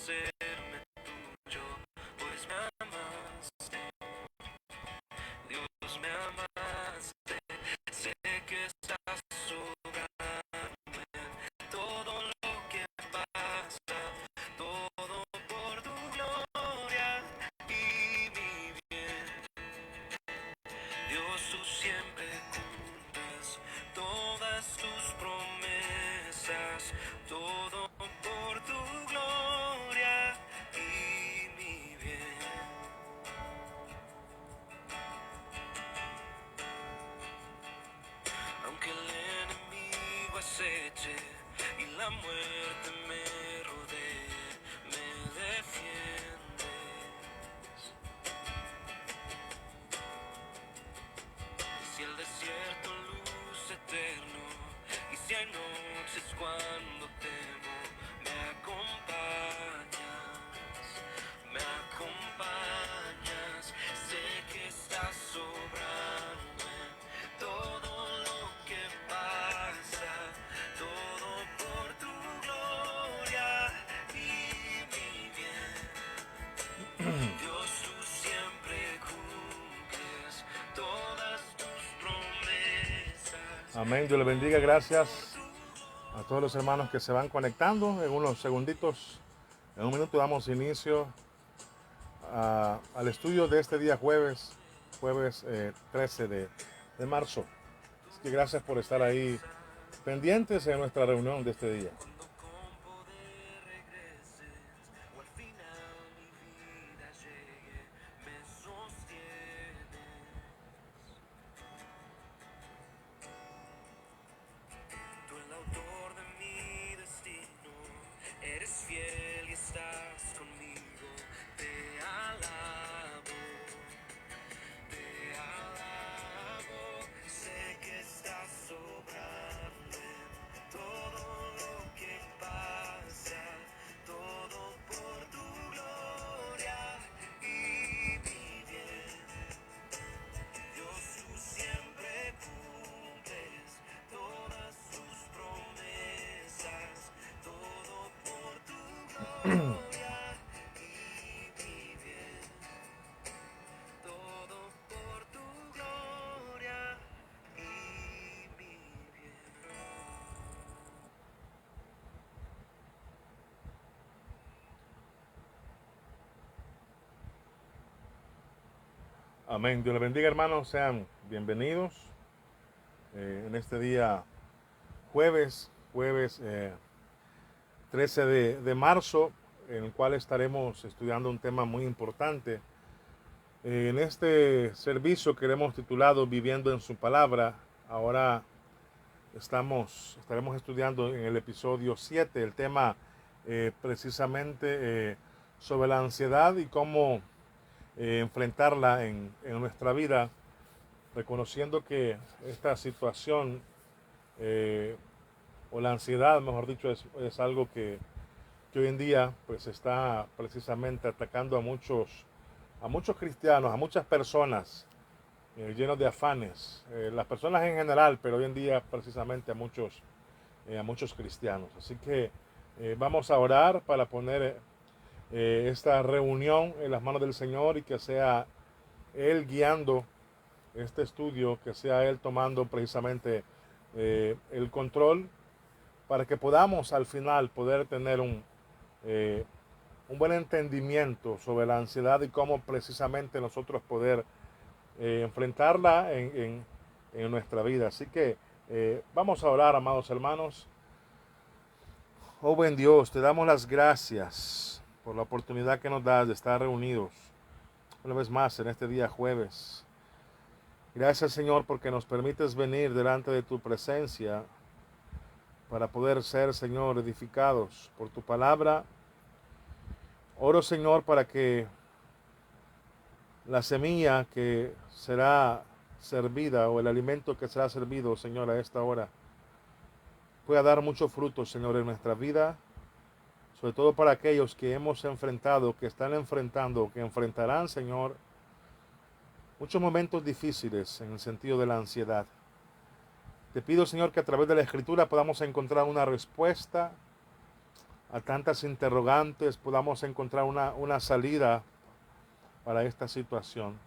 hacerme tuyo, pues me amaste, Dios me amaste, sé que estás sobrando en todo lo que pasa, todo por tu gloria y mi bien. Dios, tú siempre cumples todas tus promesas, todo por tu gloria y mi bien. Aunque el enemigo aceche y la muerte me rodee, me defiendes. Si el desierto luce eterno y si hay noches cuando temo, me acompañas, sé que estás sobrando en todo lo que pasa, todo por tu gloria y mi bien. Dios, tú siempre cumples todas tus promesas. Amén. Dios le bendiga. Gracias a todos los hermanos que se van conectando. En unos segunditos, en un minuto damos inicio al estudio de este día jueves 13 de marzo. Así que gracias por estar ahí pendientes en nuestra reunión de este día. Cuando con poder regreses o al final mi vida llegue, me sostienes. Tú el autor de mi destino, eres fiel y estás conmigo. Te alabo, sé que estás sobrando en todo lo que pasa, todo por tu gloria y mi bien. Dios, tú siempre cumples todas tus promesas, todo por tu gloria y mi bien. Todo por tu gloria y mi bien. Amén. Dios les bendiga, hermanos. Sean bienvenidos en este día jueves 13 de marzo, en el cual estaremos estudiando un tema muy importante. En este servicio que hemos titulado Viviendo en su Palabra, ahora estaremos estudiando en el episodio 7 el tema precisamente sobre la ansiedad y cómo enfrentarla en nuestra vida, reconociendo que esta situación o la ansiedad, mejor dicho, es algo que hoy en día pues está precisamente atacando a muchos cristianos, a muchas personas llenos de afanes, las personas en general, pero hoy en día precisamente a muchos cristianos. Así que vamos a orar para poner esta reunión en las manos del Señor y que sea Él guiando este estudio, que sea Él tomando precisamente el control para que podamos al final poder tener un buen entendimiento sobre la ansiedad y cómo precisamente nosotros poder enfrentarla en nuestra vida. Así que vamos a orar, amados hermanos. Oh buen Dios, te damos las gracias por la oportunidad que nos das de estar reunidos una vez más en este día jueves. Gracias, Señor, porque nos permites venir delante de tu presencia para poder ser, Señor, edificados por tu palabra. Oro, Señor, para que la semilla que será servida o el alimento que será servido, Señor, a esta hora, pueda dar mucho fruto, Señor, en nuestra vida, sobre todo para aquellos que hemos enfrentado, que están enfrentando, que enfrentarán, Señor, muchos momentos difíciles en el sentido de la ansiedad. Te pido, Señor, que a través de la Escritura podamos encontrar una respuesta a tantas interrogantes, podamos encontrar una salida para esta situación.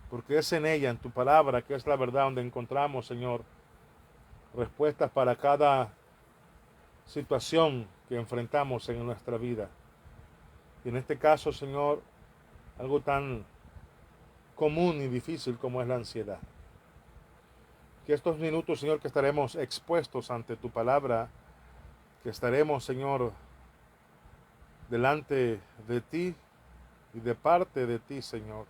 Porque es en ella, en tu palabra, que es la verdad, donde encontramos, Señor, respuestas para cada situación que enfrentamos en nuestra vida. Y en este caso, Señor, algo tan común y difícil como es la ansiedad. Que estos minutos, Señor, que estaremos expuestos ante tu palabra, que estaremos, Señor, delante de ti y de parte de ti, Señor,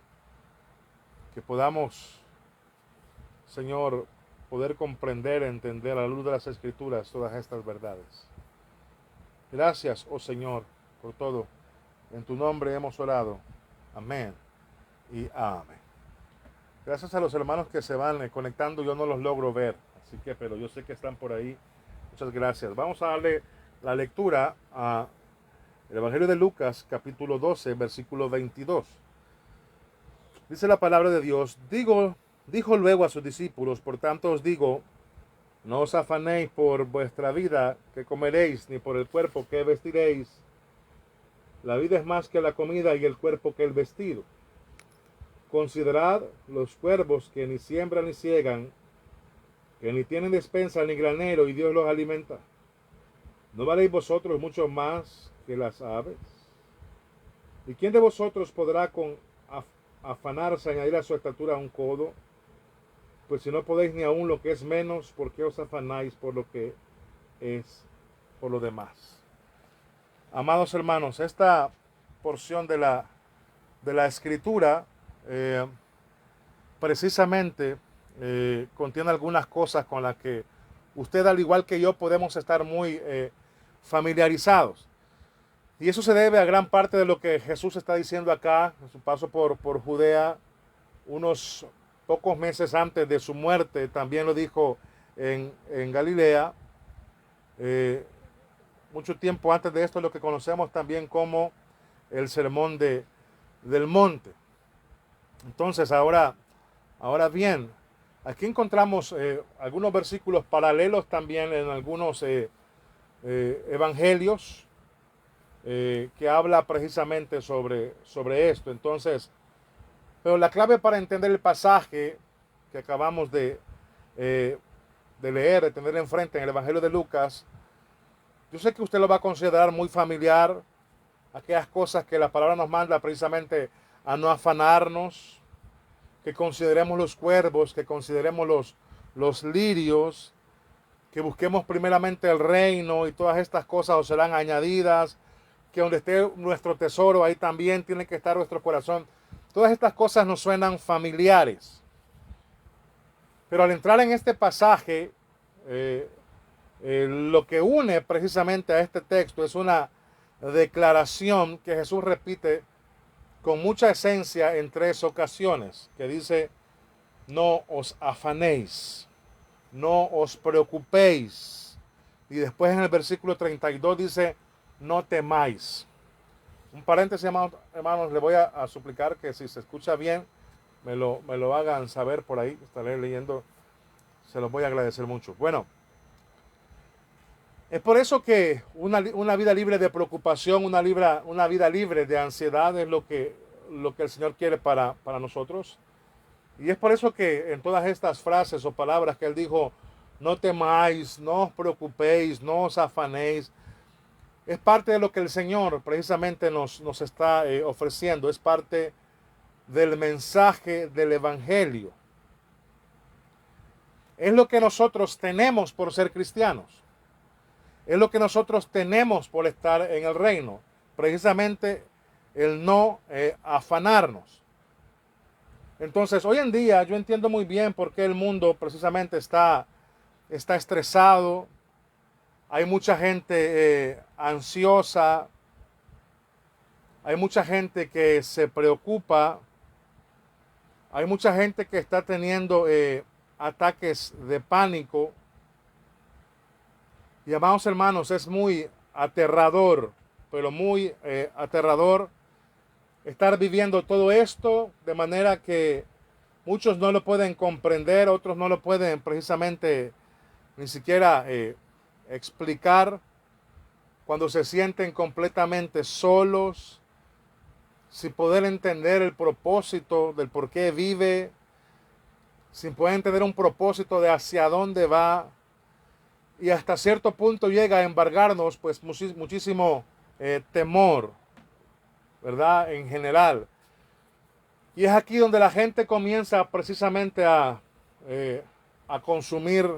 que podamos, Señor, poder comprender, entender a la luz de las Escrituras todas estas verdades. Gracias, oh Señor, por todo. En tu nombre hemos orado. Amén y amén. Gracias a los hermanos que se van conectando, yo no los logro ver, así que, pero yo sé que están por ahí. Muchas gracias. Vamos a darle la lectura a el Evangelio de Lucas, capítulo 12, versículo 22. Dice la palabra de Dios: dijo luego a sus discípulos, por tanto os digo, no os afanéis por vuestra vida que comeréis, ni por el cuerpo que vestiréis. La vida es más que la comida y el cuerpo que el vestido. Considerad los cuervos que ni siembran ni ciegan, que ni tienen despensa ni granero, y Dios los alimenta. ¿No valéis vosotros mucho más que las aves? ¿Y quién de vosotros podrá con afanarse añadir a su estatura un codo? Pues si no podéis ni aún lo que es menos, ¿por qué os afanáis por lo que es por lo demás? Amados hermanos, esta porción de la Escritura precisamente contiene algunas cosas con las que usted, al igual que yo, podemos estar muy familiarizados. Y eso se debe a gran parte de lo que Jesús está diciendo acá, en su paso por Judea, unos pocos meses antes de su muerte. También lo dijo en Galilea. Mucho tiempo antes de esto, lo que conocemos también como el Sermón del Monte. Entonces, ahora bien, aquí encontramos algunos versículos paralelos también en algunos evangelios que habla precisamente sobre esto. Entonces, pero la clave para entender el pasaje que acabamos de leer, de tener enfrente en el Evangelio de Lucas, yo sé que usted lo va a considerar muy familiar, aquellas cosas que la palabra nos manda precisamente a no afanarnos, que consideremos los cuervos, que consideremos los lirios, que busquemos primeramente el reino y todas estas cosas os serán añadidas, que donde esté nuestro tesoro, ahí también tiene que estar nuestro corazón. Todas estas cosas nos suenan familiares. Pero al entrar en este pasaje, lo que une precisamente a este texto es una declaración que Jesús repite con mucha esencia en 3 ocasiones, que dice: no os afanéis, no os preocupéis. Y después en el versículo 32 dice: no temáis. Un paréntesis, hermanos, le voy a suplicar que si se escucha bien, me lo hagan saber por ahí, estaré leyendo, se los voy a agradecer mucho. Bueno, es por eso que una vida libre de preocupación, una vida libre de ansiedad es lo que el Señor quiere para nosotros. Y es por eso que en todas estas frases o palabras que Él dijo: no temáis, no os preocupéis, no os afanéis, es parte de lo que el Señor precisamente nos está ofreciendo, es parte del mensaje del Evangelio. Es lo que nosotros tenemos por ser cristianos. Es lo que nosotros tenemos por estar en el reino. Precisamente el no afanarnos. Entonces, hoy en día yo entiendo muy bien por qué el mundo precisamente está estresado. Hay mucha gente ansiosa. Hay mucha gente que se preocupa. Hay mucha gente que está teniendo ataques de pánico. Y amados hermanos, es muy aterrador, pero muy aterrador estar viviendo todo esto de manera que muchos no lo pueden comprender, otros no lo pueden precisamente ni siquiera explicar. cuando se sienten completamente solos, sin poder entender el propósito del por qué vive, sin poder entender un propósito de hacia dónde va, y hasta cierto punto llega a embargarnos pues muchísimo temor, ¿verdad? En general. Y es aquí donde la gente comienza precisamente a consumir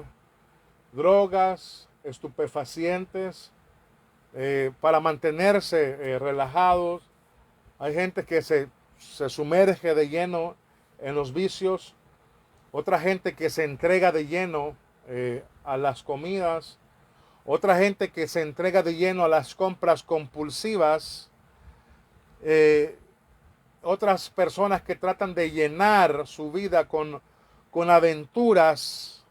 drogas, estupefacientes, para mantenerse relajados. Hay gente que se sumerge de lleno en los vicios, otra gente que se entrega de lleno a las comidas, otra gente que se entrega de lleno a las compras compulsivas, otras personas que tratan de llenar su vida con aventuras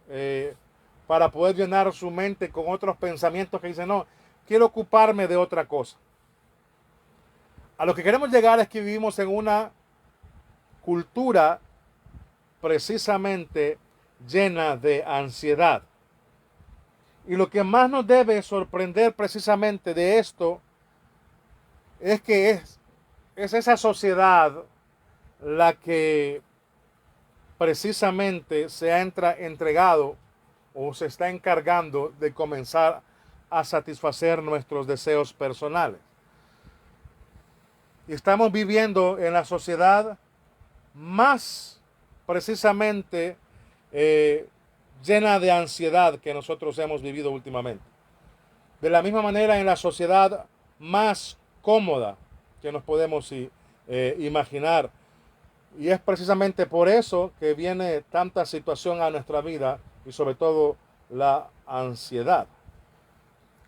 para poder llenar su mente con otros pensamientos que dicen, no, quiero ocuparme de otra cosa. A lo que queremos llegar es que vivimos en una cultura precisamente llena de ansiedad. Y lo que más nos debe sorprender precisamente de esto es que es esa sociedad la que precisamente se ha entregado o se está encargando de comenzar a satisfacer nuestros deseos personales. Y estamos viviendo en la sociedad más precisamente llena de ansiedad que nosotros hemos vivido últimamente. De la misma manera, en la sociedad más cómoda que nos podemos imaginar. Y es precisamente por eso que viene tanta situación a nuestra vida y sobre todo la ansiedad.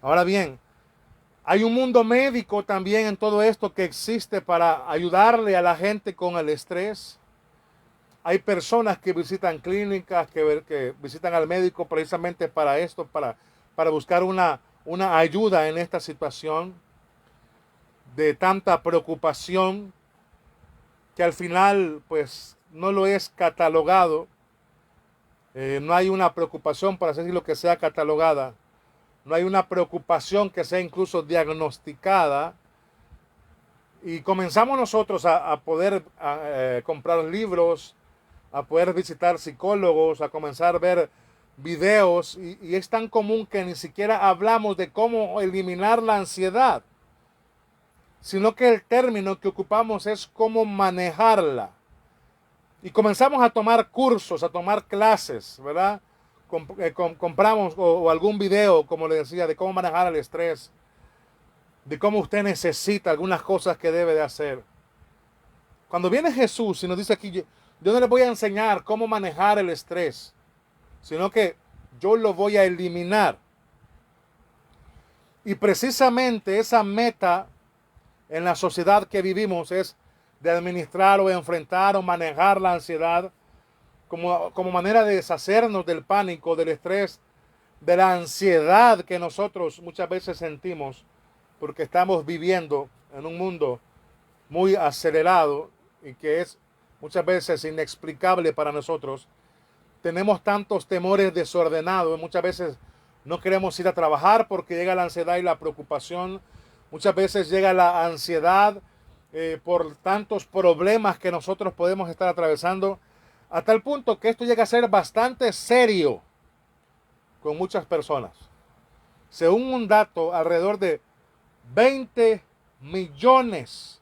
Ahora bien, hay un mundo médico también en todo esto que existe para ayudarle a la gente con el estrés. Hay personas que visitan clínicas, que visitan al médico precisamente para esto, para buscar una ayuda en esta situación de tanta preocupación que al final pues no lo es catalogado. No hay una preocupación, para decir lo que sea catalogada. No hay una preocupación que sea incluso diagnosticada. Y comenzamos nosotros a poder comprar libros, a poder visitar psicólogos, a comenzar a ver videos. Y es tan común que ni siquiera hablamos de cómo eliminar la ansiedad, sino que el término que ocupamos es cómo manejarla. Y comenzamos a tomar cursos, a tomar clases, ¿verdad? Compramos o algún video, como le decía, de cómo manejar el estrés, de cómo usted necesita algunas cosas que debe de hacer. Cuando viene Jesús y nos dice aquí, yo no le voy a enseñar cómo manejar el estrés, sino que yo lo voy a eliminar. Y precisamente esa meta en la sociedad que vivimos es de administrar o enfrentar o manejar la ansiedad como manera de deshacernos del pánico, del estrés, de la ansiedad que nosotros muchas veces sentimos porque estamos viviendo en un mundo muy acelerado y que es muchas veces inexplicable para nosotros. Tenemos tantos temores desordenados, muchas veces no queremos ir a trabajar porque llega la ansiedad y la preocupación. Muchas veces llega la ansiedad por tantos problemas que nosotros podemos estar atravesando, a tal punto que esto llega a ser bastante serio con muchas personas. Según un dato, alrededor de 20 millones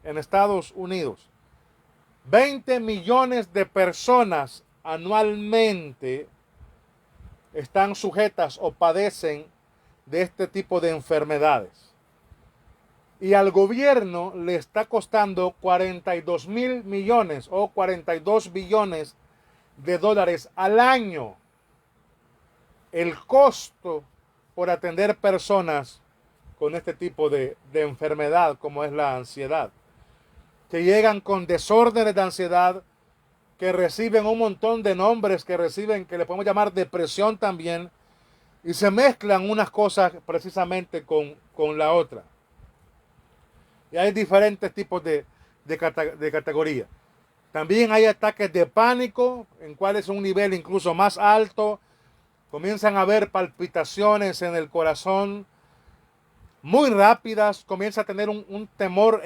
en Estados Unidos, 20 millones de personas anualmente están sujetas o padecen de este tipo de enfermedades. Y al gobierno le está costando 42 mil millones o 42 billones de dólares al año el costo por atender personas con este tipo de enfermedad como es la ansiedad, que llegan con desórdenes de ansiedad, que reciben un montón de nombres, que le podemos llamar depresión también, y se mezclan unas cosas precisamente con la otra. Y hay diferentes tipos de categoría. También hay ataques de pánico, en cuales es un nivel incluso más alto. Comienzan a haber palpitaciones en el corazón. muy rápidas, comienza a tener un temor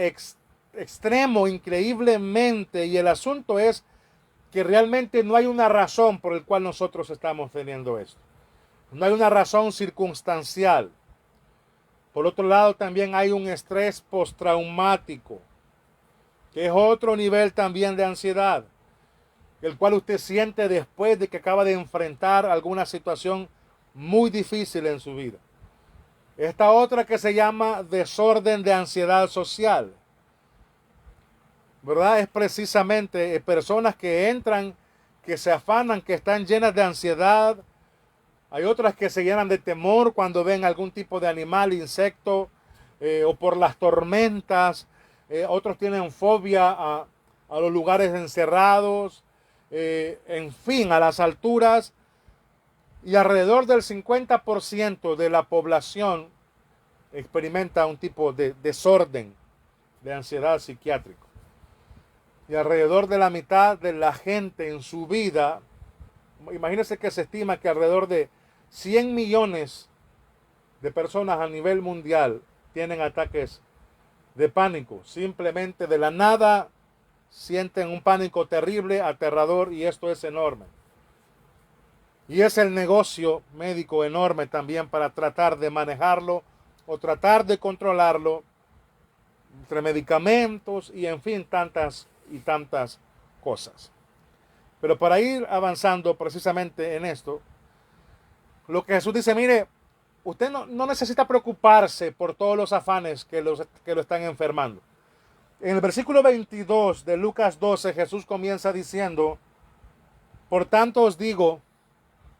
extremo increíblemente, y el asunto es que realmente no hay una razón por la cual nosotros estamos teniendo esto. No hay una razón circunstancial. Por otro lado, también hay un estrés postraumático, que es otro nivel también de ansiedad, el cual usted siente después de que acaba de enfrentar alguna situación muy difícil en su vida. Esta otra que se llama desorden de ansiedad social, ¿verdad? Es precisamente personas que entran, que se afanan, que están llenas de ansiedad. Hay otras que se llenan de temor cuando ven algún tipo de animal, insecto, o por las tormentas. Otros tienen fobia a los lugares encerrados, en fin, a las alturas. Y alrededor del 50% de la población experimenta un tipo de desorden de ansiedad psiquiátrico. Y alrededor de la mitad de la gente en su vida, imagínense que se estima que alrededor de 100 millones de personas a nivel mundial tienen ataques de pánico. Simplemente de la nada sienten un pánico terrible, aterrador, y esto es enorme. Y es el negocio médico enorme también para tratar de manejarlo o tratar de controlarlo entre medicamentos y en fin tantas y tantas cosas. Pero para ir avanzando precisamente en esto, lo que Jesús dice, mire, usted no necesita preocuparse por todos los afanes que lo están enfermando. En el versículo 22 de Lucas 12, Jesús comienza diciendo, por tanto os digo,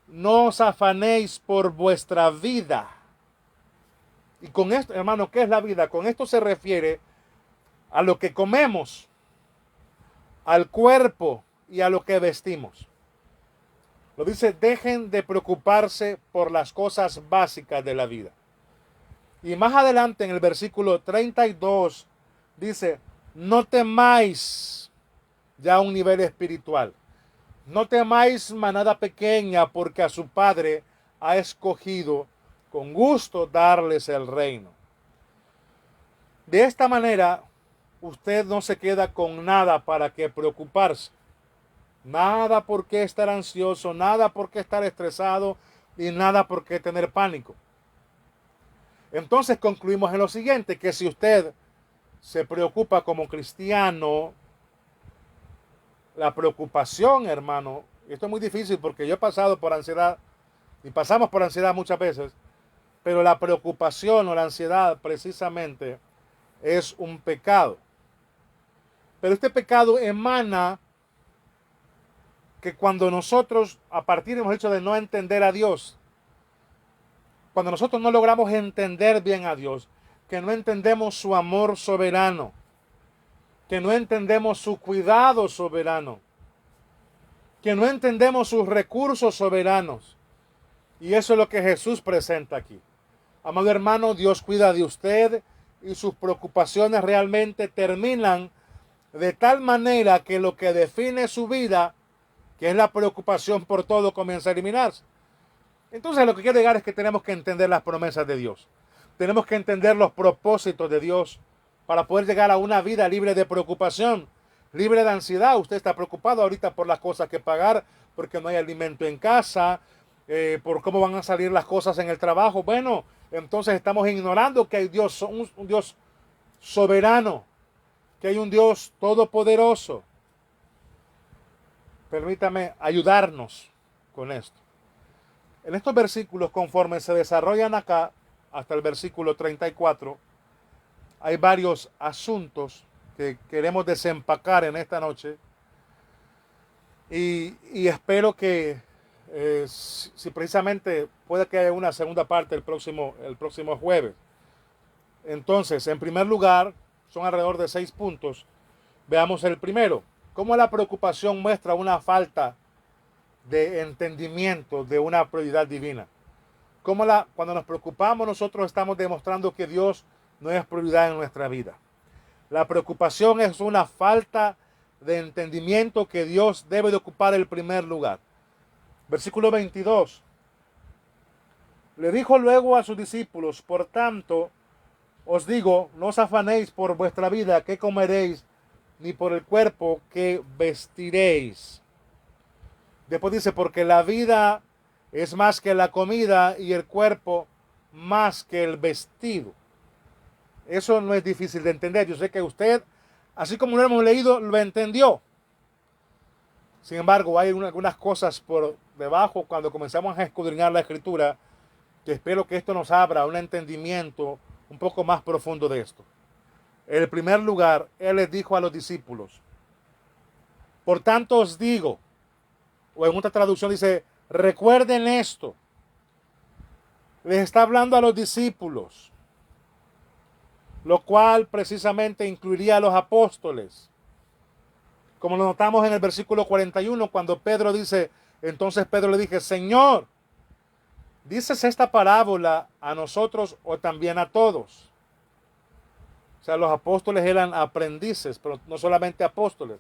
no os afanéis por vuestra vida. Y con esto, hermano, ¿qué es la vida? Con esto se refiere a lo que comemos, al cuerpo y a lo que vestimos. Lo dice, dejen de preocuparse por las cosas básicas de la vida. Y más adelante en el versículo 32 dice, no temáis, ya a un nivel espiritual. No temáis manada pequeña, porque a su Padre ha escogido con gusto darles el reino. De esta manera, usted no se queda con nada para que preocuparse. Nada por qué estar ansioso, nada por qué estar estresado y nada por qué tener pánico. Entonces concluimos en lo siguiente, que si usted se preocupa como cristiano, la preocupación, hermano, y esto es muy difícil porque yo he pasado por ansiedad y pasamos por ansiedad muchas veces, pero la preocupación o la ansiedad precisamente es un pecado. Pero este pecado emana que cuando nosotros, a partir hemos hecho de no entender a Dios, cuando nosotros no logramos entender bien a Dios, que no entendemos su amor soberano, que no entendemos su cuidado soberano, que no entendemos sus recursos soberanos. Y eso es lo que Jesús presenta aquí. Amado hermano, Dios cuida de usted y sus preocupaciones realmente terminan de tal manera que lo que define su vida, que es la preocupación por todo, comienza a eliminarse. Entonces lo que quiero llegar es que tenemos que entender las promesas de Dios. Tenemos que entender los propósitos de Dios para poder llegar a una vida libre de preocupación, libre de ansiedad. Usted está preocupado ahorita por las cosas que pagar, porque no hay alimento en casa, por cómo van a salir las cosas en el trabajo. Bueno, entonces estamos ignorando que hay Dios, un Dios soberano, que hay un Dios todopoderoso. Permítame ayudarnos con esto. En estos versículos, conforme se desarrollan acá, hasta el versículo 34, hay varios asuntos que queremos desempacar en esta noche. Y espero que, si precisamente puede que haya una segunda parte el próximo jueves. Entonces, en primer lugar, son alrededor de 6 puntos. Veamos el primero. Cómo la preocupación muestra una falta de entendimiento de una prioridad divina. Cuando nos preocupamos, nosotros estamos demostrando que Dios no es prioridad en nuestra vida. La preocupación es una falta de entendimiento que Dios debe de ocupar el primer lugar. Versículo 22. Le dijo luego a sus discípulos, por tanto, os digo, no os afanéis por vuestra vida, qué comeréis, ni por el cuerpo que vestiréis. Después dice, porque la vida es más que la comida y el cuerpo más que el vestido. Eso no es difícil de entender. Yo sé que usted, así como lo hemos leído, lo entendió. Sin embargo, hay algunas cosas por debajo cuando comenzamos a escudriñar la Escritura, que espero que esto nos abra un entendimiento un poco más profundo de esto. En el primer lugar, Él les dijo a los discípulos, por tanto os digo, o en otra traducción dice, recuerden esto. Les está hablando a los discípulos, lo cual precisamente incluiría a los apóstoles. Como lo notamos en el versículo 41, cuando Pedro dice, entonces Pedro le dije, Señor, ¿dices esta parábola a nosotros o también a todos? O sea, los apóstoles eran aprendices, pero no solamente apóstoles.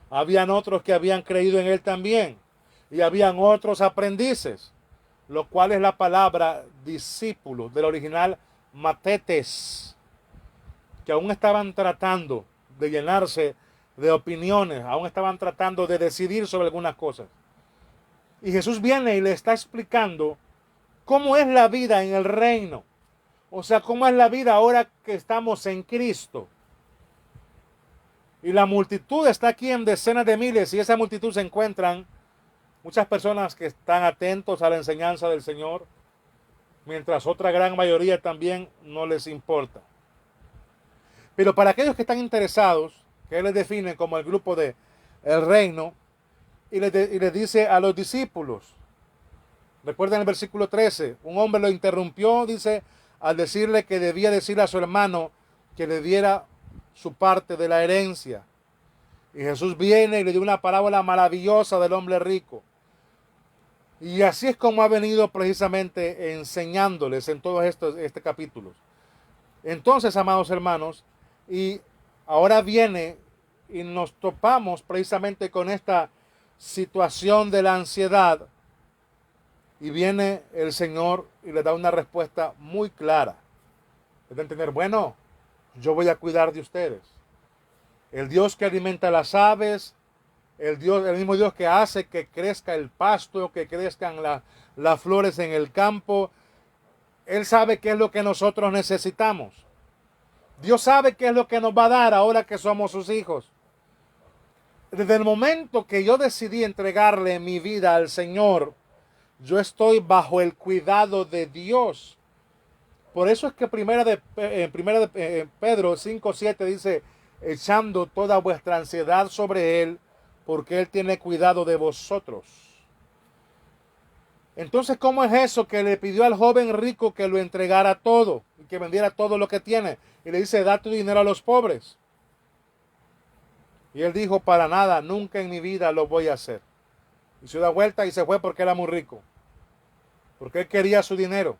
Habían otros que habían creído en él también. Y habían otros aprendices, lo cual es la palabra discípulos, del original matetes, que aún estaban tratando de llenarse de opiniones, aún estaban tratando de decidir sobre algunas cosas. Y Jesús viene y le está explicando cómo es la vida en el reino. O sea, cómo es la vida ahora que estamos en Cristo. Y la multitud está aquí en decenas de miles y esa multitud se encuentran muchas personas que están atentos a la enseñanza del Señor, mientras otra gran mayoría también no les importa. Pero para aquellos que están interesados, que Él les define como el grupo de el reino, y les dice a los discípulos, recuerden el versículo 13, un hombre lo interrumpió, dice, al decirle que debía decirle a su hermano que le diera su parte de la herencia. Y Jesús viene y le dio una parábola maravillosa del hombre rico. Y así es como ha venido precisamente enseñándoles en todos estos capítulos. Entonces, amados hermanos, y ahora viene y nos topamos precisamente con esta situación de la ansiedad. Y viene el Señor y le da una respuesta muy clara. Es de entender, bueno, yo voy a cuidar de ustedes. El Dios que alimenta las aves, el mismo Dios que hace que crezca el pasto, que crezcan las flores en el campo. Él sabe qué es lo que nosotros necesitamos. Dios sabe qué es lo que nos va a dar ahora que somos sus hijos. Desde el momento que yo decidí entregarle mi vida al Señor, yo estoy bajo el cuidado de Dios. Por eso es que primera de Pedro 5:7 dice, echando toda vuestra ansiedad sobre Él, porque Él tiene cuidado de vosotros. Entonces, ¿cómo es eso que le pidió al joven rico que lo entregara todo y que vendiera todo lo que tiene? Y le dice, da tu dinero a los pobres. Y él dijo, para nada, nunca en mi vida lo voy a hacer. Y se da vuelta y se fue porque era muy rico. Porque él quería su dinero.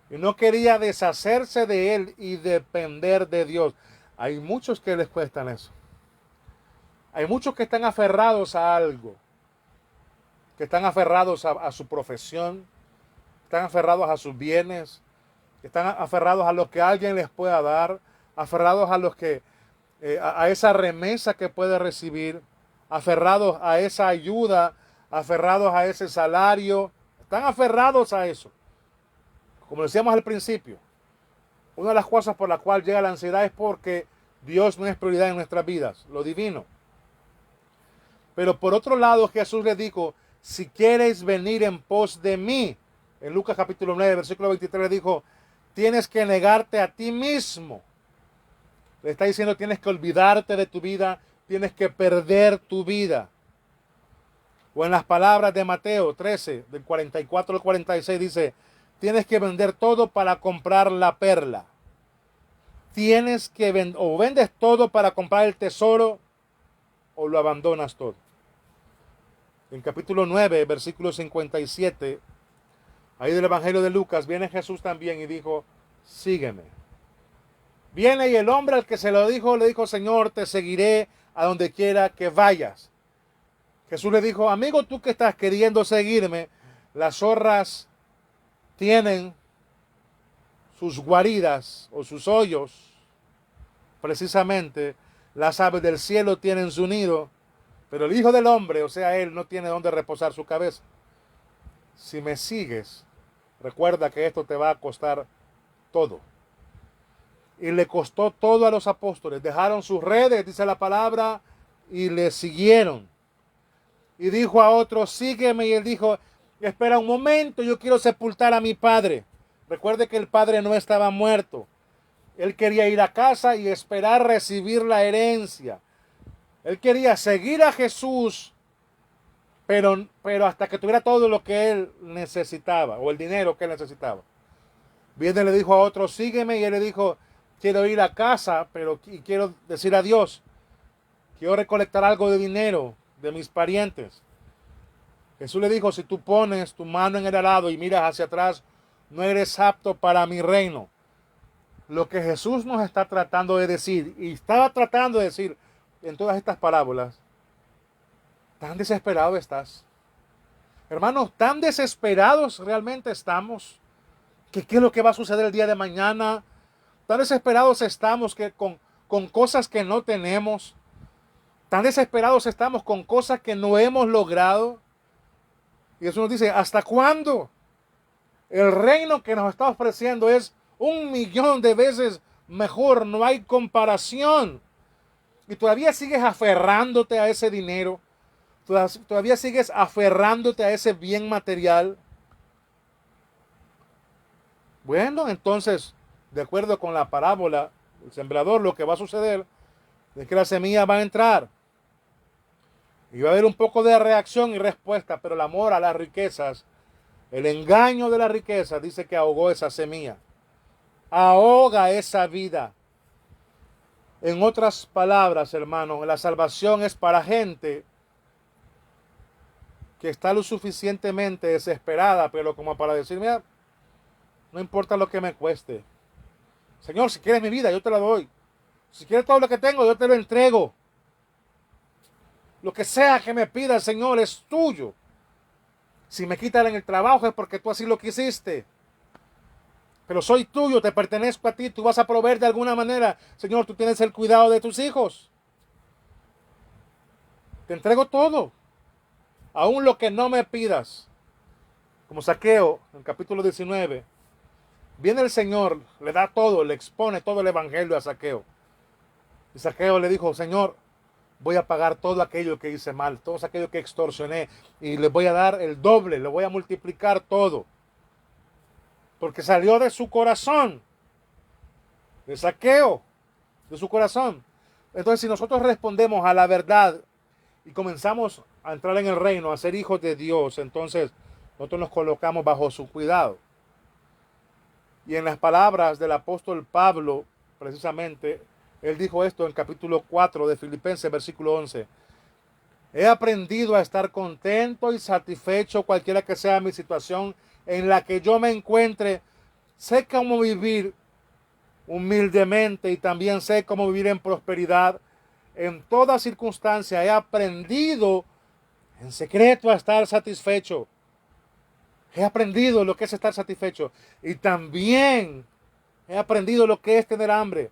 Y no quería deshacerse de él y depender de Dios. Hay muchos que les cuestan eso. Hay muchos que están aferrados a algo. Que están aferrados a su profesión. Están aferrados a sus bienes. Están aferrados a lo que alguien les pueda dar. Aferrados a los que a esa remesa que puede recibir. Aferrados a esa ayuda. Aferrados a ese salario. Están aferrados a eso. Como decíamos al principio, una de las cosas por la cual llega la ansiedad es porque Dios no es prioridad en nuestras vidas, lo divino. Pero por otro lado, Jesús les dijo, si quieres venir en pos de mí, en Lucas capítulo 9, versículo 23 le dijo, tienes que negarte a ti mismo. Le está diciendo, tienes que olvidarte de tu vida, tienes que perder tu vida. O en las palabras de Mateo 13, del 44 al 46 dice, tienes que vender todo para comprar la perla. Tienes que o vendes todo para comprar el tesoro o lo abandonas todo. En capítulo 9, versículo 57, ahí del Evangelio de Lucas, viene Jesús también y dijo, sígueme. Viene y el hombre al que se lo dijo, le dijo, Señor, te seguiré a donde quiera que vayas. Jesús le dijo, amigo, tú que estás queriendo seguirme, las zorras tienen sus guaridas o sus hoyos, precisamente las aves del cielo tienen su nido, pero el Hijo del Hombre, o sea, Él no tiene donde reposar su cabeza. Si me sigues, recuerda que esto te va a costar todo. Y le costó todo a los apóstoles. Dejaron sus redes, dice la palabra, y le siguieron. Y dijo a otro, sígueme. Y él dijo, espera un momento, yo quiero sepultar a mi padre. Recuerde que el padre no estaba muerto. Él quería ir a casa y esperar recibir la herencia. Él quería seguir a Jesús, pero hasta que tuviera todo lo que él necesitaba, o el dinero que él necesitaba. Viene y le dijo a otro, sígueme. Y él le dijo, quiero ir a casa, pero quiero decir adiós. Quiero recolectar algo de dinero de mis parientes. Jesús le dijo, si tú pones tu mano en el arado y miras hacia atrás, no eres apto para mi reino. Lo que Jesús nos está tratando de decir, y estaba tratando de decir en todas estas parábolas, tan desesperado estás. Hermanos, tan desesperados realmente estamos. ¿Qué es lo que va a suceder el día de mañana? Tan desesperados estamos que con cosas que no tenemos. Tan desesperados estamos con cosas que no hemos logrado. Y eso nos dice, ¿hasta cuándo? El reino que nos está ofreciendo es 1.000.000 de veces mejor. No hay comparación. Y todavía sigues aferrándote a ese dinero. Todavía sigues aferrándote a ese bien material. Bueno, entonces, de acuerdo con la parábola del sembrador, lo que va a suceder es que la semilla va a entrar. Y va a haber un poco de reacción y respuesta, pero el amor a las riquezas, el engaño de la riqueza, dice que ahogó esa semilla. Ahoga esa vida. En otras palabras, hermanos, la salvación es para gente que está lo suficientemente desesperada, pero como para decir, mira, no importa lo que me cueste. Señor, si quieres mi vida, yo te la doy. Si quieres todo lo que tengo, yo te lo entrego. Lo que sea que me pida el Señor es tuyo. Si me quitan en el trabajo es porque tú así lo quisiste. Pero soy tuyo, te pertenezco a ti, tú vas a proveer de alguna manera. Señor, tú tienes el cuidado de tus hijos. Te entrego todo. Aún lo que no me pidas. Como Zaqueo, en el capítulo 19. Viene el Señor, le da todo, le expone todo el evangelio a Zaqueo. Y Zaqueo le dijo, Señor, voy a pagar todo aquello que hice mal, todo aquello que extorsioné, y le voy a dar el doble, le voy a multiplicar todo. Porque salió de su corazón, de Zaqueo, de su corazón. Entonces, si nosotros respondemos a la verdad y comenzamos a entrar en el reino, a ser hijos de Dios, entonces nosotros nos colocamos bajo su cuidado. Y en las palabras del apóstol Pablo, precisamente, él dijo esto en capítulo 4 de Filipenses, versículo 11. He aprendido a estar contento y satisfecho cualquiera que sea mi situación en la que yo me encuentre. Sé cómo vivir humildemente y también sé cómo vivir en prosperidad. En toda circunstancia he aprendido en secreto a estar satisfecho. He aprendido lo que es estar satisfecho. Y también he aprendido lo que es tener hambre,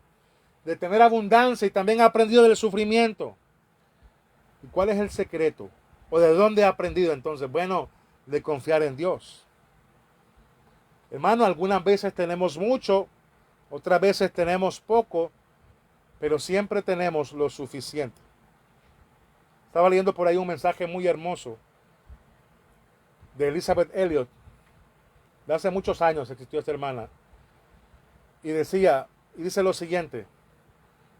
de tener abundancia, y también he aprendido del sufrimiento. ¿Y cuál es el secreto? ¿O de dónde he aprendido entonces? Bueno, de confiar en Dios. Hermano, algunas veces tenemos mucho, otras veces tenemos poco, pero siempre tenemos lo suficiente. Estaba leyendo por ahí un mensaje muy hermoso de Elizabeth Elliot. De hace muchos años existió esta hermana. Y dice lo siguiente,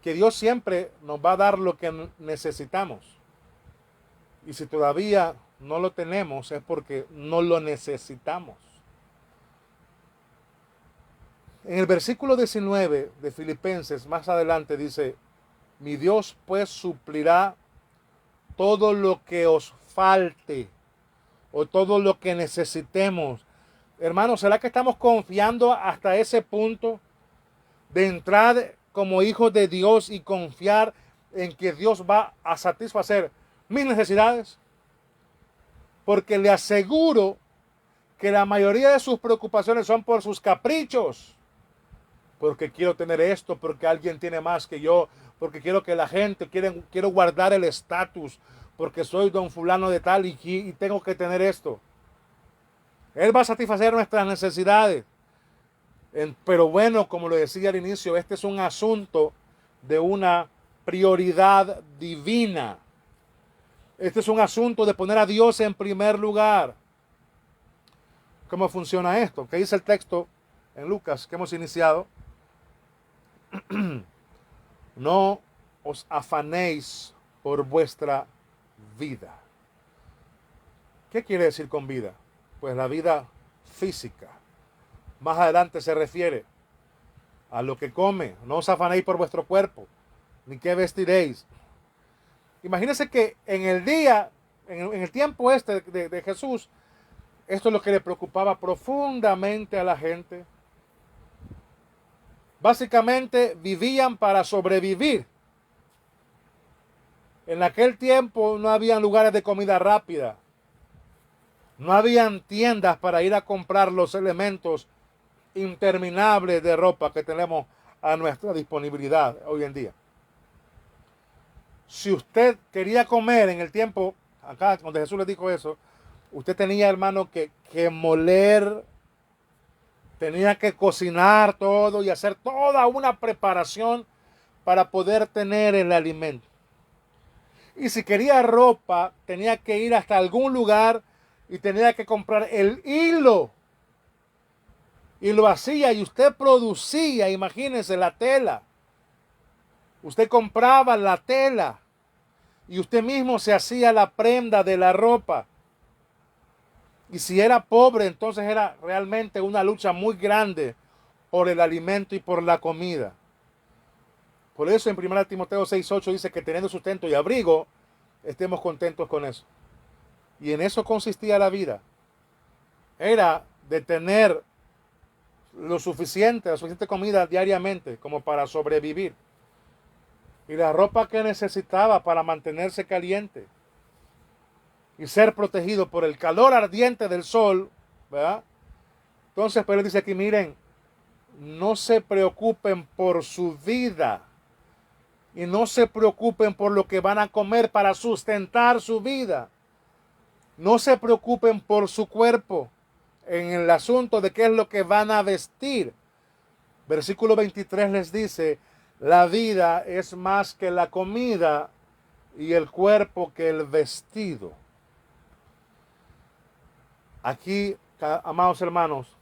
que Dios siempre nos va a dar lo que necesitamos. Y si todavía no lo tenemos es porque no lo necesitamos. En el versículo 19 de Filipenses, más adelante dice, mi Dios pues suplirá todo lo que os falte o todo lo que necesitemos. Hermanos, ¿será que estamos confiando hasta ese punto de entrar como hijos de Dios y confiar en que Dios va a satisfacer mis necesidades? Porque le aseguro que la mayoría de sus preocupaciones son por sus caprichos. porque quiero tener esto, porque alguien tiene más que yo, porque quiero que la gente, quiero guardar el estatus, porque soy don fulano de tal y tengo que tener esto. Él va a satisfacer nuestras necesidades. Pero bueno, como lo decía al inicio, este es un asunto de una prioridad divina. Este es un asunto de poner a Dios en primer lugar. ¿Cómo funciona esto? ¿Qué dice el texto en Lucas que hemos iniciado? No os afanéis por vuestra vida. ¿Qué quiere decir con vida? Pues la vida física. Más adelante se refiere a lo que come. No os afanéis por vuestro cuerpo, ni qué vestiréis. Imagínense que en el día, en el tiempo este de Jesús, esto es lo que le preocupaba profundamente a la gente. Básicamente vivían para sobrevivir. En aquel tiempo no había lugares de comida rápida. No habían tiendas para ir a comprar los elementos interminables de ropa que tenemos a nuestra disponibilidad hoy en día. Si usted quería comer en el tiempo, acá donde Jesús le dijo eso, usted tenía, hermano, que moler, tenía que cocinar todo y hacer toda una preparación para poder tener el alimento. Y si quería ropa, tenía que ir hasta algún lugar y tenía que comprar el hilo. Y lo hacía y usted producía, imagínense, la tela. Usted compraba la tela y usted mismo se hacía la prenda de la ropa. Y si era pobre, entonces era realmente una lucha muy grande por el alimento y por la comida. Por eso en 1 Timoteo 6:8 dice que teniendo sustento y abrigo, estemos contentos con eso. Y en eso consistía la vida. Era de tener la suficiente comida diariamente como para sobrevivir. Y la ropa que necesitaba para mantenerse caliente y ser protegido por el calor ardiente del sol, ¿verdad? Entonces, pero él dice aquí, miren, no se preocupen por su vida y no se preocupen por lo que van a comer para sustentar su vida. No se preocupen por su cuerpo en el asunto de qué es lo que van a vestir. Versículo 23 les dice, la vida es más que la comida y el cuerpo que el vestido. Aquí, amados hermanos,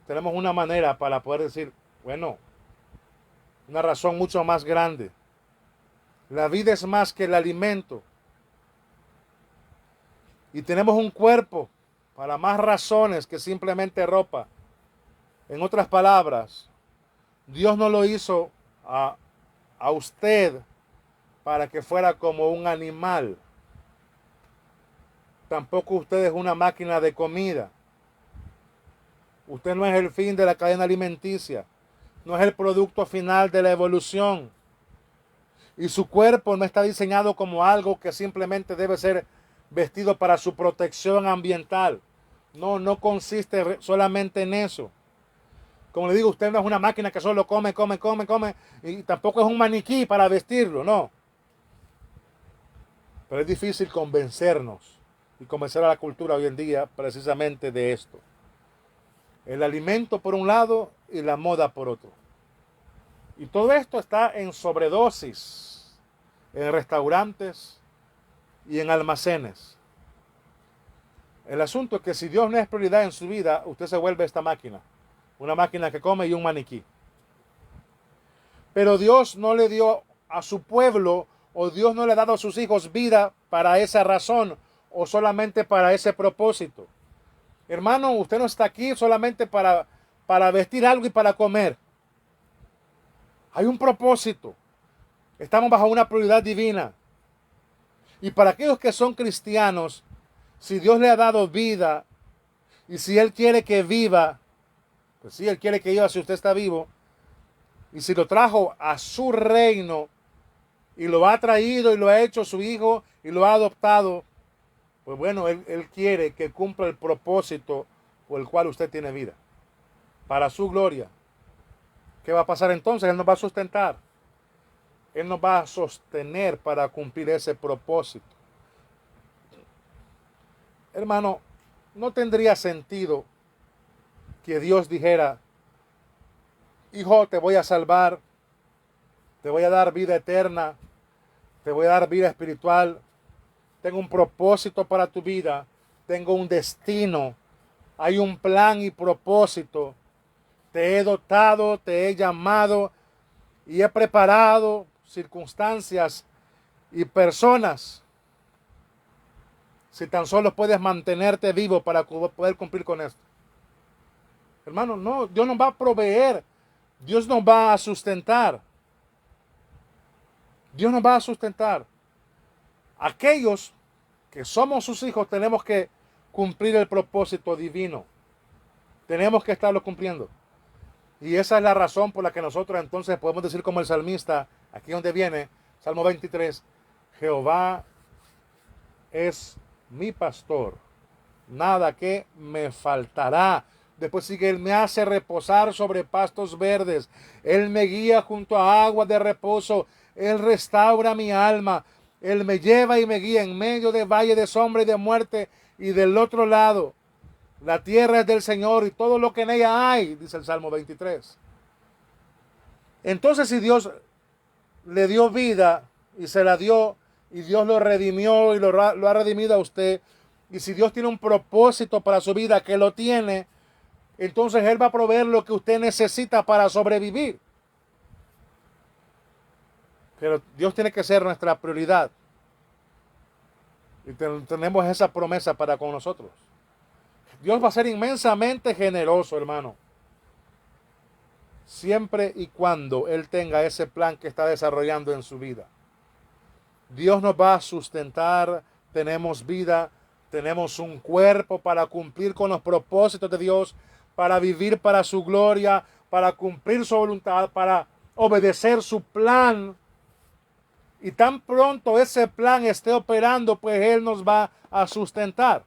tenemos una manera para poder decir, bueno, una razón mucho más grande. La vida es más que el alimento. Y tenemos un cuerpo para más razones que simplemente ropa. En otras palabras, Dios no lo hizo a usted para que fuera como un animal. Tampoco usted es una máquina de comida. Usted no es el fin de la cadena alimenticia. No es el producto final de la evolución. Y su cuerpo no está diseñado como algo que simplemente debe ser vestido para su protección ambiental. No consiste solamente en eso. Como le digo, usted no es una máquina que solo come, y tampoco es un maniquí para vestirlo, no. Pero es difícil convencernos y convencer a la cultura hoy en día precisamente de esto. El alimento por un lado y la moda por otro. Y todo esto está en sobredosis, en restaurantes y en almacenes. El asunto es que si Dios no es prioridad en su vida, usted se vuelve esta máquina. Una máquina que come y un maniquí. Pero Dios no le dio a su pueblo, o Dios no le ha dado a sus hijos vida para esa razón, o solamente para ese propósito. Hermano, usted no está aquí solamente para vestir algo y para comer. Hay un propósito. Estamos bajo una prioridad divina. Y para aquellos que son cristianos, si Dios le ha dado vida y si Él quiere que viva, pues sí, Él quiere que viva si usted está vivo. Y si lo trajo a su reino y lo ha traído y lo ha hecho su hijo y lo ha adoptado, pues bueno, Él quiere que cumpla el propósito por el cual usted tiene vida. Para su gloria. ¿Qué va a pasar entonces? Él nos va a sustentar. Él nos va a sostener para cumplir ese propósito. Hermano, no tendría sentido que Dios dijera, hijo, te voy a salvar, te voy a dar vida eterna, te voy a dar vida espiritual, tengo un propósito para tu vida, tengo un destino, hay un plan y propósito, te he dotado, te he llamado y he preparado circunstancias y personas. Si tan solo puedes mantenerte vivo para poder cumplir con esto. Hermano, no, Dios nos va a proveer, Dios nos va a sustentar. Dios nos va a sustentar. Aquellos que somos sus hijos tenemos que cumplir el propósito divino. Tenemos que estarlo cumpliendo. Y esa es la razón por la que nosotros entonces podemos decir como el salmista, aquí donde viene, Salmo 23, Jehová es mi pastor, nada que me faltará. Después sigue, Él me hace reposar sobre pastos verdes, Él me guía junto a aguas de reposo, Él restaura mi alma, Él me lleva y me guía en medio de valle de sombra y de muerte, y del otro lado, la tierra es del Señor y todo lo que en ella hay, dice el Salmo 23. Entonces, si Dios le dio vida y se la dio, y Dios lo redimió y lo ha redimido a usted, y si Dios tiene un propósito para su vida, que lo tiene, entonces Él va a proveer lo que usted necesita para sobrevivir. Pero Dios tiene que ser nuestra prioridad. Y tenemos esa promesa para con nosotros. Dios va a ser inmensamente generoso, hermano. Siempre y cuando Él tenga ese plan que está desarrollando en su vida. Dios nos va a sustentar, tenemos vida, tenemos un cuerpo para cumplir con los propósitos de Dios, para vivir para su gloria, para cumplir su voluntad, para obedecer su plan. Y tan pronto ese plan esté operando, pues Él nos va a sustentar.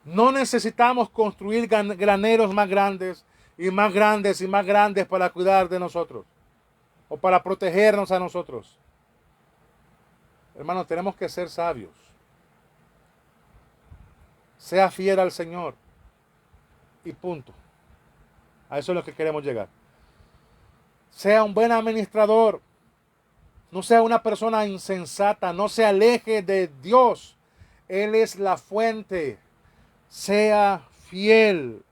No necesitamos construir graneros más grandes y más grandes y más grandes para cuidar de nosotros o para protegernos a nosotros. Hermanos, tenemos que ser sabios. Sea fiel al Señor. Y punto. A eso es lo que queremos llegar. Sea un buen administrador. No sea una persona insensata. No se aleje de Dios. Él es la fuente. Sea fiel.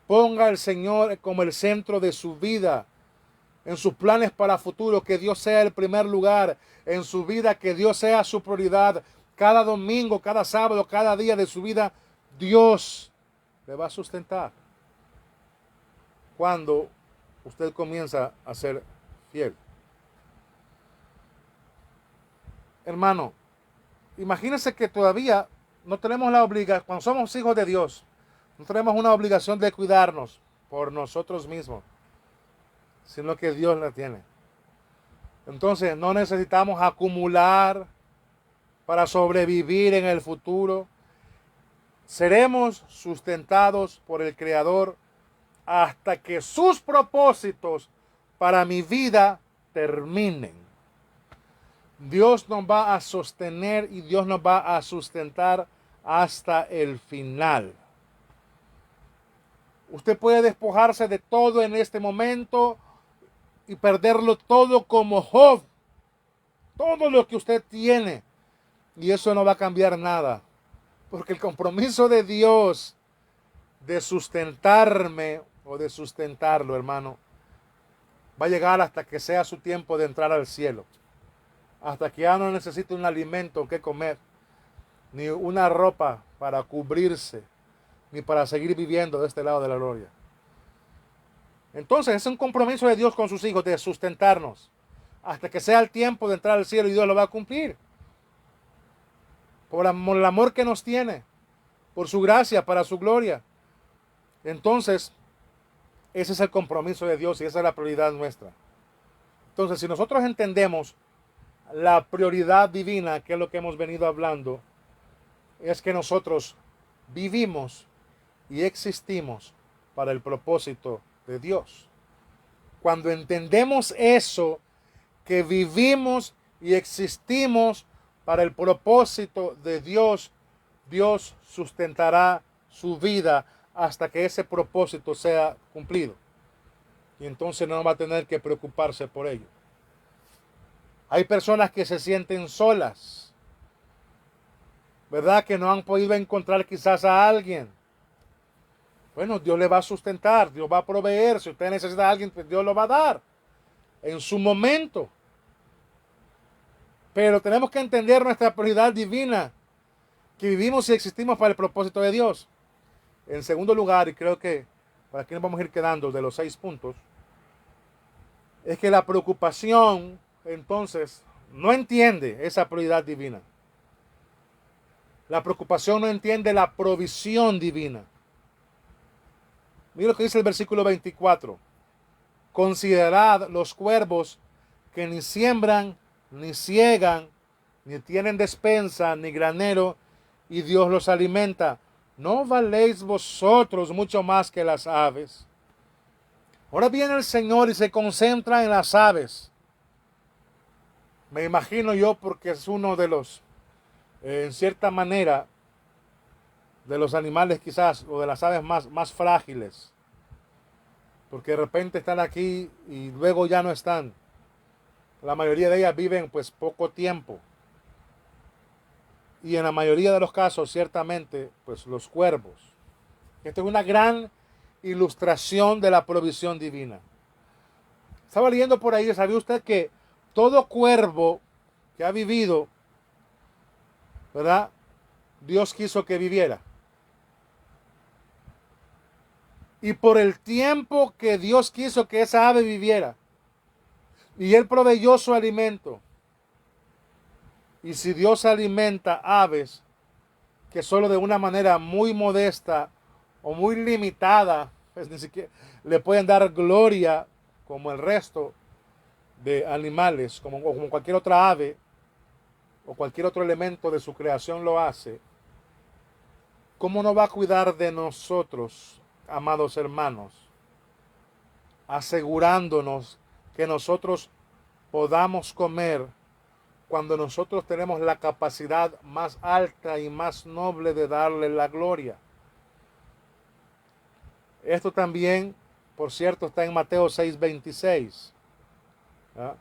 Ponga al Señor como el centro de su vida. En sus planes para futuro, que Dios sea el primer lugar. En su vida, que Dios sea su prioridad. Cada domingo, cada sábado, cada día de su vida, Dios le va a sustentar. Cuando usted comienza a ser fiel. Hermano, imagínese que todavía no tenemos la obligación, cuando somos hijos de Dios, no tenemos una obligación de cuidarnos por nosotros mismos, sino que Dios la tiene. Entonces no necesitamos acumular para sobrevivir en el futuro. Seremos sustentados por el Creador hasta que sus propósitos para mi vida terminen. Dios nos va a sostener y Dios nos va a sustentar hasta el final. Usted puede despojarse de todo en este momento y perderlo todo como Job. Todo lo que usted tiene. Y eso no va a cambiar nada. Porque el compromiso de Dios de sustentarme o de sustentarlo, hermano, va a llegar hasta que sea su tiempo de entrar al cielo. Hasta que ya no necesite un alimento que comer, ni una ropa para cubrirse, ni para seguir viviendo de este lado de la gloria. Entonces es un compromiso de Dios con sus hijos de sustentarnos hasta que sea el tiempo de entrar al cielo, y Dios lo va a cumplir. Por el amor que nos tiene, por su gracia, para su gloria. Entonces, ese es el compromiso de Dios y esa es la prioridad nuestra. Entonces, si nosotros entendemos la prioridad divina, que es lo que hemos venido hablando, es que nosotros vivimos y existimos para el propósito de Dios. Cuando entendemos eso, que vivimos y existimos para el propósito de Dios, Dios sustentará su vida hasta que ese propósito sea cumplido. Y entonces no va a tener que preocuparse por ello. Hay personas que se sienten solas, ¿verdad? Que no han podido encontrar quizás a alguien. Bueno, Dios le va a sustentar, Dios va a proveer. Si usted necesita a alguien, pues Dios lo va a dar en su momento. Pero tenemos que entender nuestra prioridad divina, que vivimos y existimos para el propósito de Dios. En segundo lugar, y creo que para aquí nos vamos a ir quedando de los 6 puntos, es que la preocupación, entonces, no entiende esa prioridad divina. La preocupación no entiende la provisión divina. Mira lo que dice el versículo 24. Considerad los cuervos que ni siembran, ni ciegan, ni tienen despensa, ni granero, y Dios los alimenta. ¿No valéis vosotros mucho más que las aves? Ahora viene el Señor y se concentra en las aves. Me imagino yo, porque es uno de los, en cierta manera, de los animales quizás, o de las aves más frágiles. Porque de repente están aquí y luego ya no están. La mayoría de ellas viven pues poco tiempo. Y en la mayoría de los casos, ciertamente, pues los cuervos. Esta es una gran ilustración de la provisión divina. Estaba leyendo por ahí, ¿sabía usted que todo cuervo que ha vivido, ¿verdad? Dios quiso que viviera. Y por el tiempo que Dios quiso que esa ave viviera, y Él proveyó su alimento. Y si Dios alimenta aves que solo de una manera muy modesta o muy limitada, pues ni siquiera le pueden dar gloria como el resto de animales, como cualquier otra ave o cualquier otro elemento de su creación lo hace, ¿cómo no va a cuidar de nosotros, amados hermanos, asegurándonos que nosotros podamos comer cuando nosotros tenemos la capacidad más alta y más noble de darle la gloria? Esto también, por cierto, está en Mateo 6:26. ¿Ah?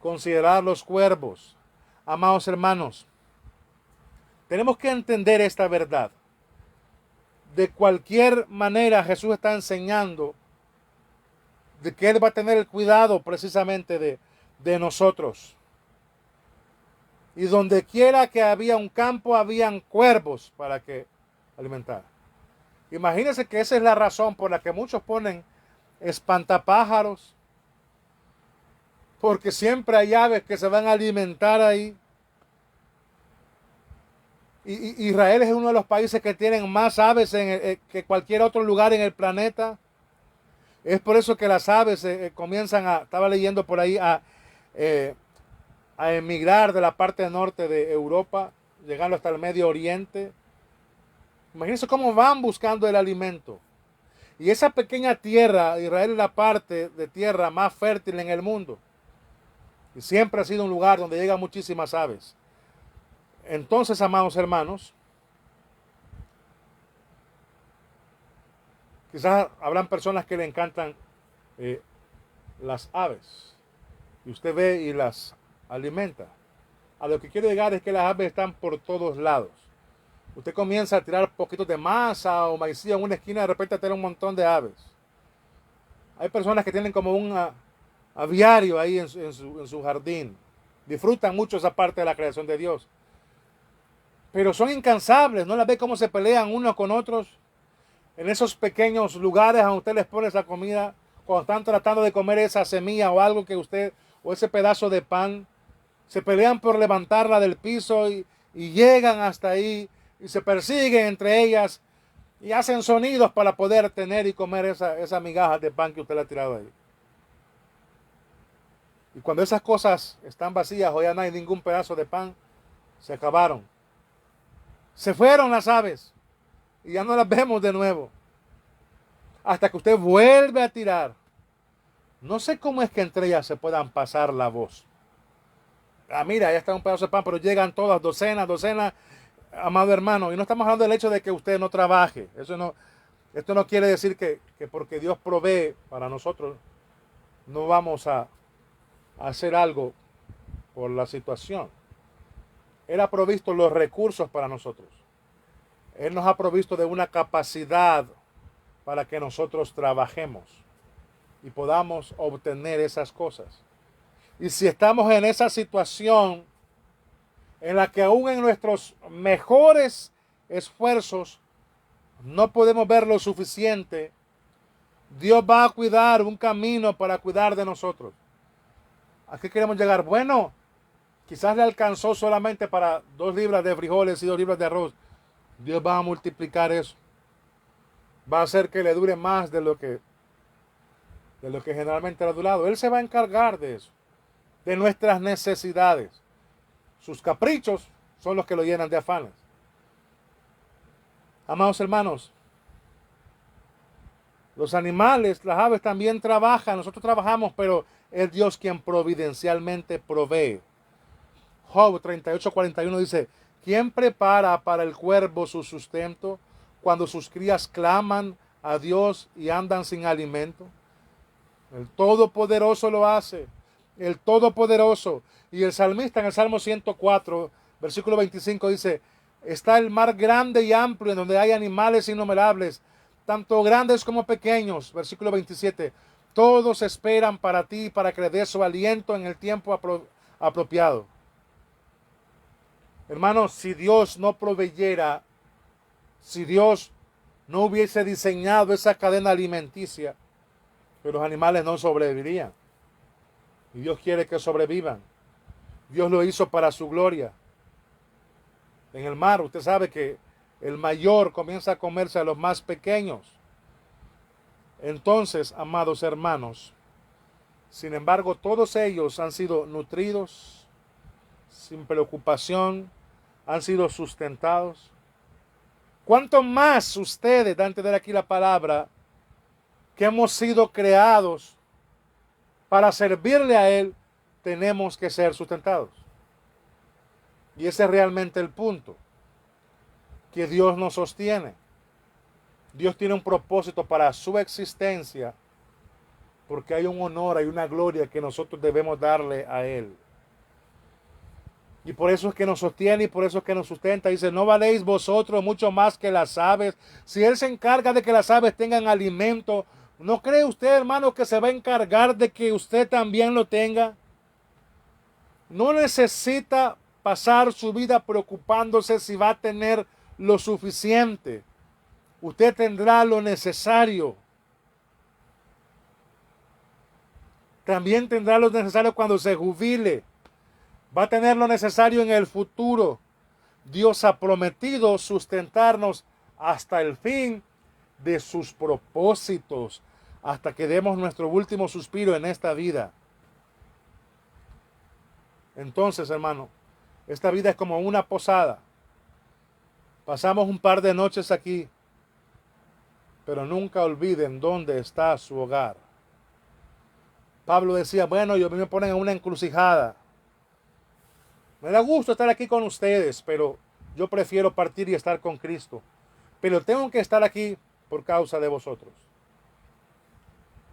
Considerar los cuervos. Amados hermanos, tenemos que entender esta verdad. De cualquier manera, Jesús está enseñando de que Él va a tener el cuidado precisamente de nosotros. Y donde quiera que había un campo, habían cuervos para que alimentar. Imagínense que esa es la razón por la que muchos ponen espantapájaros, porque siempre hay aves que se van a alimentar ahí. Y Israel es uno de los países que tienen más aves que cualquier otro lugar en el planeta. Es por eso que las aves comienzan estaba leyendo por ahí, a emigrar de la parte norte de Europa, llegando hasta el Medio Oriente. Imagínense cómo van buscando el alimento. Y esa pequeña tierra, Israel es la parte de tierra más fértil en el mundo. Y siempre ha sido un lugar donde llegan muchísimas aves. Entonces, amados hermanos, quizás habrán personas que le encantan las aves. Y usted ve y las alimenta. A lo que quiero llegar es que las aves están por todos lados. Usted comienza a tirar poquitos de masa o maicillo en una esquina, de repente tiene un montón de aves. Hay personas que tienen como un aviario ahí en su jardín. Disfrutan mucho esa parte de la creación de Dios. Pero son incansables, ¿no las ve cómo se pelean unos con otros? En esos pequeños lugares a usted les pone esa comida, cuando están tratando de comer esa semilla o algo que usted, o ese pedazo de pan, se pelean por levantarla del piso y llegan hasta ahí y se persiguen entre ellas y hacen sonidos para poder tener y comer esa migaja de pan que usted le ha tirado ahí. Y cuando esas cosas están vacías o ya no hay ningún pedazo de pan, se acabaron. Se fueron las aves y ya no las vemos de nuevo. hasta que usted vuelve a tirar. No sé cómo es que entre ellas se puedan pasar la voz. Ah, mira, ya está un pedazo de pan, pero llegan todas, docenas, amado hermano. Y no estamos hablando del hecho de que usted no trabaje. Esto no quiere decir que porque Dios provee para nosotros, no vamos a hacer algo por la situación. Él ha provisto los recursos para nosotros. Él nos ha provisto de una capacidad para que nosotros trabajemos y podamos obtener esas cosas. Y si estamos en esa situación en la que aún en nuestros mejores esfuerzos no podemos ver lo suficiente, Dios va a cuidar un camino para cuidar de nosotros. ¿A qué queremos llegar? Bueno, quizás le alcanzó solamente para 2 libras de frijoles y 2 libras de arroz. Dios va a multiplicar eso. Va a hacer que le dure más de lo que generalmente le ha durado. Él se va a encargar de eso, de nuestras necesidades. Sus caprichos son los que lo llenan de afanes. Amados hermanos, los animales, las aves también trabajan, nosotros trabajamos, pero es Dios quien providencialmente provee. Job 38:41 dice, ¿quién prepara para el cuervo su sustento cuando sus crías claman a Dios y andan sin alimento? El Todopoderoso lo hace, el Todopoderoso. Y el salmista en el Salmo 104, versículo 25 dice, está el mar grande y amplio en donde hay animales innumerables, tanto grandes como pequeños. Versículo 27, todos esperan para ti, para que le des su aliento en el tiempo apropiado. Hermanos, si Dios no proveyera, si Dios no hubiese diseñado esa cadena alimenticia, pues los animales no sobrevivirían. Y Dios quiere que sobrevivan. Dios lo hizo para su gloria. En el mar, usted sabe que el mayor comienza a comerse a los más pequeños. Entonces, amados hermanos, sin embargo, todos ellos han sido nutridos, sin preocupación, han sido sustentados. ¿Cuánto más ustedes, da a entender aquí la palabra, que hemos sido creados para servirle a Él, tenemos que ser sustentados? Y ese es realmente el punto, que Dios nos sostiene. Dios tiene un propósito para su existencia, porque hay un honor, hay una gloria que nosotros debemos darle a Él. Y por eso es que nos sostiene y por eso es que nos sustenta. Dice, ¿no valéis vosotros mucho más que las aves? Si Él se encarga de que las aves tengan alimento, ¿no cree usted, hermano, que se va a encargar de que usted también lo tenga? No necesita pasar su vida preocupándose si va a tener lo suficiente. Usted tendrá lo necesario. También tendrá lo necesario cuando se jubile. Va a tener lo necesario en el futuro. Dios ha prometido sustentarnos hasta el fin de sus propósitos, hasta que demos nuestro último suspiro en esta vida. Entonces, hermano, esta vida es como una posada. Pasamos un par de noches aquí, pero nunca olviden dónde está su hogar. Pablo decía, bueno, yo me ponen en una encrucijada. Me da gusto estar aquí con ustedes, pero yo prefiero partir y estar con Cristo. Pero tengo que estar aquí por causa de vosotros.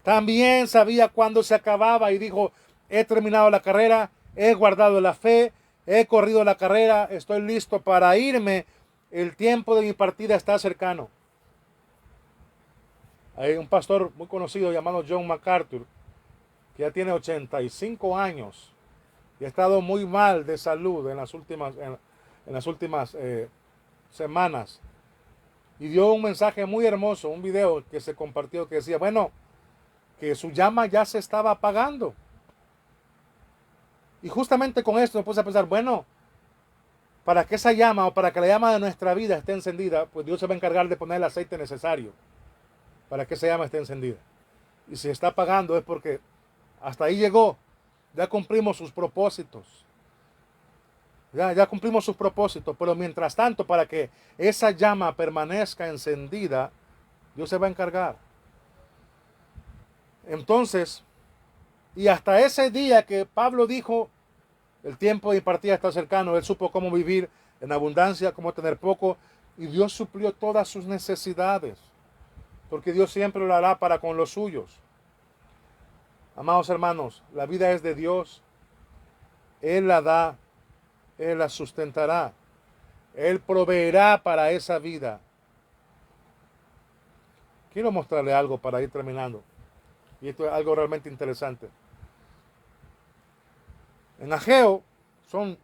También sabía cuándo se acababa y dijo, he terminado la carrera, he guardado la fe, he corrido la carrera, estoy listo para irme. El tiempo de mi partida está cercano. Hay un pastor muy conocido llamado John MacArthur, que ya tiene 85 años y ha estado muy mal de salud en las últimas semanas. Y dio un mensaje muy hermoso, un video que se compartió que decía, bueno, que su llama ya se estaba apagando. Y justamente con esto me puse a pensar, bueno, para que esa llama o para que la llama de nuestra vida esté encendida, pues Dios se va a encargar de poner el aceite necesario para que esa llama esté encendida. Y si está apagando es porque hasta ahí llegó. Ya cumplimos sus propósitos. Ya cumplimos sus propósitos. Pero mientras tanto, para que esa llama permanezca encendida, Dios se va a encargar. Entonces, y hasta ese día que Pablo dijo, el tiempo de partida está cercano, él supo cómo vivir en abundancia, cómo tener poco, y Dios suplió todas sus necesidades, porque Dios siempre lo hará para con los suyos. Amados hermanos, la vida es de Dios, Él la da, Él la sustentará, Él proveerá para esa vida. Quiero mostrarle algo para ir terminando, y esto es algo realmente interesante. En Ageo, son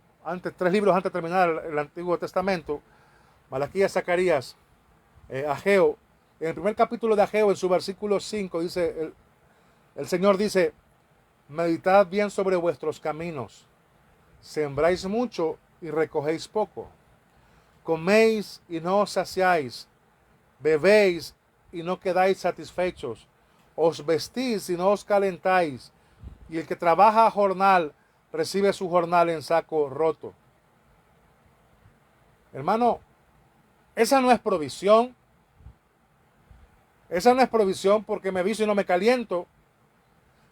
tres libros antes de terminar el Antiguo Testamento, Malaquías, Zacarías, Ageo. En el primer capítulo de Ageo, en su versículo 5, dice, el Señor dice, meditad bien sobre vuestros caminos, sembráis mucho y recogéis poco, coméis y no os saciáis, bebéis y no quedáis satisfechos, os vestís y no os calentáis, y el que trabaja a jornal recibe su jornal en saco roto. Hermano, esa no es provisión. Esa no es provisión porque me visto y no me caliento,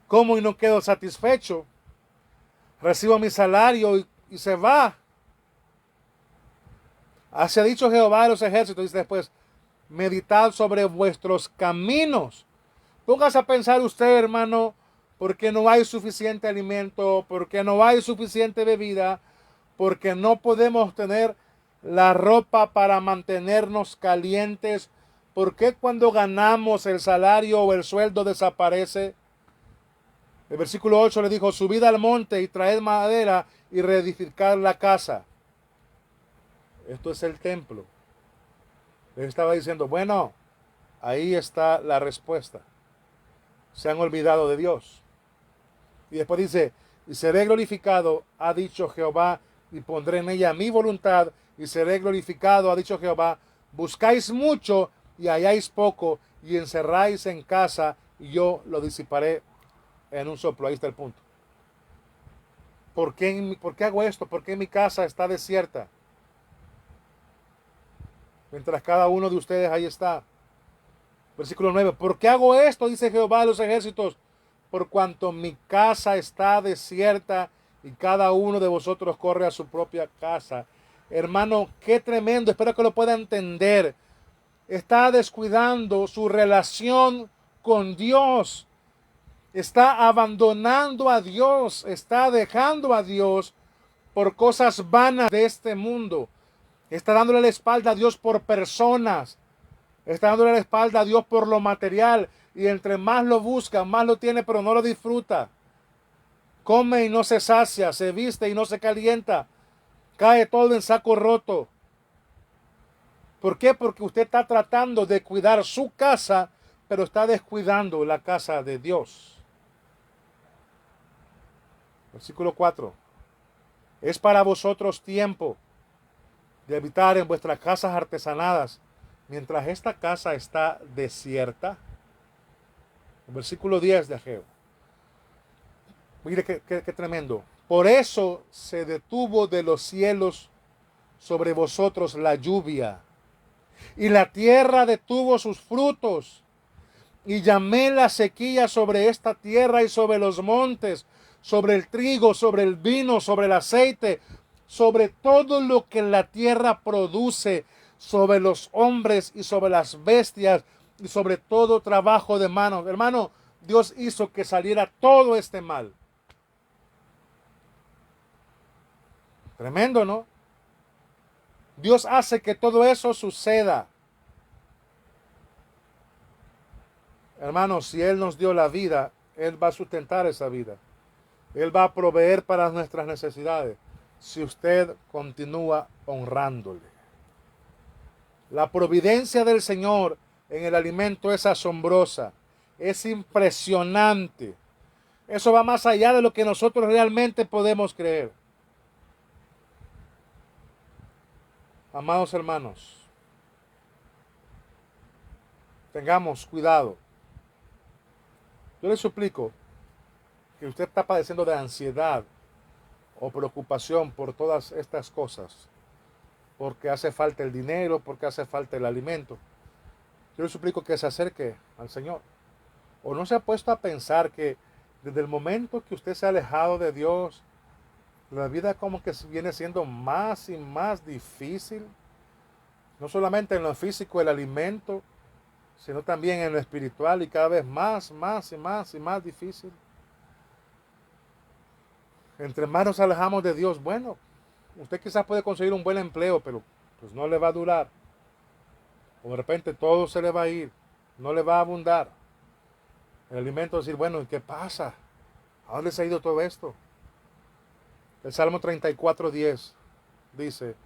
como y no quedo satisfecho, recibo mi salario y se va. Así ha dicho Jehová de los ejércitos, dice después, meditad sobre vuestros caminos. Póngase a pensar usted, hermano, porque no hay suficiente alimento, porque no hay suficiente bebida, porque no podemos tener la ropa para mantenernos calientes. ¿Por qué cuando ganamos el salario o el sueldo desaparece? El versículo 8 le dijo, subid al monte y traed madera y reedificad la casa. Esto es el templo. Les estaba diciendo, bueno, ahí está la respuesta. Se han olvidado de Dios. Y después dice, y seré glorificado, ha dicho Jehová, y pondré en ella mi voluntad, y seré glorificado, ha dicho Jehová. Buscáis mucho y halláis poco, y encerráis en casa, y yo lo disiparé en un soplo. Ahí está el punto. ¿Por qué hago esto? ¿Por qué mi casa está desierta? Mientras cada uno de ustedes ahí está. Versículo 9. ¿Por qué hago esto? Dice Jehová de los ejércitos. Por cuanto mi casa está desierta y cada uno de vosotros corre a su propia casa. Hermano, qué tremendo. Espero que lo pueda entender. Está descuidando su relación con Dios. Está abandonando a Dios. Está dejando a Dios por cosas vanas de este mundo. Está dándole la espalda a Dios por personas. Está dándole la espalda a Dios por lo material. Y entre más lo busca, más lo tiene, pero no lo disfruta. Come y no se sacia, se viste y no se calienta. Cae todo en saco roto. ¿Por qué? Porque usted está tratando de cuidar su casa, pero está descuidando la casa de Dios. Versículo 4. Es para vosotros tiempo de habitar en vuestras casas artesanadas, mientras esta casa está desierta. Versículo 10 de Ageo. Mire qué tremendo. Por eso se detuvo de los cielos sobre vosotros la lluvia, y la tierra detuvo sus frutos, y llamé la sequía sobre esta tierra y sobre los montes, sobre el trigo, sobre el vino, sobre el aceite, sobre todo lo que la tierra produce, sobre los hombres y sobre las bestias, y sobre todo trabajo de manos. Hermano, Dios hizo que saliera todo este mal. Tremendo, ¿no? Dios hace que todo eso suceda. Hermanos, si Él nos dio la vida, Él va a sustentar esa vida. Él va a proveer para nuestras necesidades si usted continúa honrándole. La providencia del Señor en el alimento es asombrosa, es impresionante. Eso va más allá de lo que nosotros realmente podemos creer. Amados hermanos, tengamos cuidado. Yo les suplico que usted está padeciendo de ansiedad o preocupación por todas estas cosas, porque hace falta el dinero, porque hace falta el alimento. Yo le suplico que se acerque al Señor. ¿O no se ha puesto a pensar que desde el momento que usted se ha alejado de Dios, la vida como que viene siendo más y más difícil? No solamente en lo físico, el alimento, sino también en lo espiritual, y cada vez más y más difícil. Entre más nos alejamos de Dios, bueno, usted quizás puede conseguir un buen empleo, pero pues no le va a durar. O de repente todo se le va a ir, no le va a abundar. El alimento decir, bueno, ¿y qué pasa? ¿A dónde se ha ido todo esto? El Salmo 34:10 dice,